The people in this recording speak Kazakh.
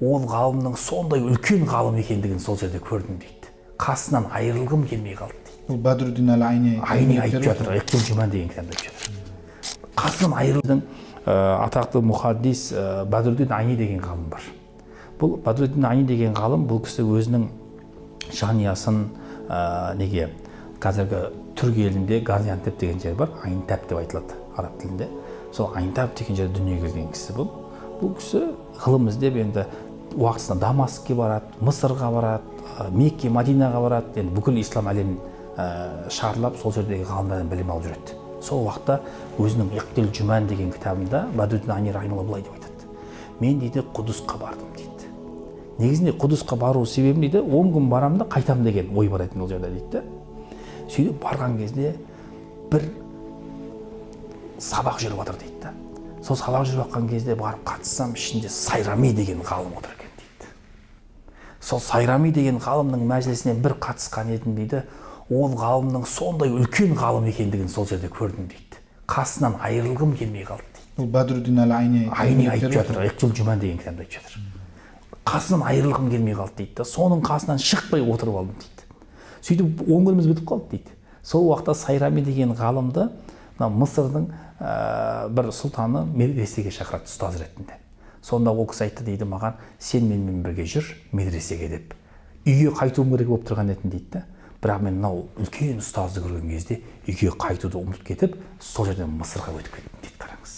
ол ғалымның сондай үлкен ғалым екендігін сол жерде көрдім дейді. Қасынан айырылғым келмей қалды дейді. Бұл Бадруддин әл-Айни айтып жатыр, Иқтил Жұман деген кітапта айтып жатыр. Қасынан айырылдың атақты мұхаддис Бадруддин Айни деген ғалым бар. Бұл Бадруддин Айни деген ғалым, бұл кісі өзінің жанұясын неге қазіргі түрік елінде Газиантеп деген жер бар, Айнтап деп айтылады араб тілінде. Сол Айнтап деген жерде дүниеге келген кісі бұл. Бұл кісі ғылым іздеп енді уақытысында Дамаскке барады, Мысырға барады, Мекке, Мадинаға барады, енді бүкіл ислам әлемін шарлап сол жердегі ғалымдардан білім алып жүреді. Сол уақытта өзінің Иқтил Жұман деген кітабында Бадруддин Айни рахималлах былай деп айтады. Мен дейді Құдысқа бардым дейді. Негізінде Құдысқа бару себебім дейді 10 күн барамын да қайтам деген ой бар еді ол жерде дейді. Сөйтіп барған кезде бір сабақ жүріп жатыр дейді. Сол сабақ жүріп жатқан кезде барып қатыссам, ішінде Сайрами деген ғалым отыр екен дейді. Сол Сайрами деген ғалымның мәжілісіне бір қатысқан едім дейді. Ол ғалымның сондай үлкен ғалым екендігін сол жерде көрдім дейді. Қасынан айырылғым келмей қалды дейді. Бұл Бадруддин әл-Айни айтып жатыр, Иқтил Жұман деген кітапта айтып жатыр. Қасынан айырылғым келмей қалды дейді. Соның қасынан шықпай отырып алдым дейді. Сөйтіп 10 күніміз бітіп қалды дейді. Сол уақытта Сайрами деген ғалымды Мысырдың бір сұлтаны медресеге шақырады ұстаз ретінде. Сонда ол кісі айтты дейді маған, сен менімен бірге жүр медресеге деп. Үйге қайтуым керек болып тұрған етін дейді. Бірақ мен мынау үлкен ұстазды көрген кезде үйге қайтуды ұмытып кетіп, сол жерден Мысырға өтіп кеттім дейді, қараңыз.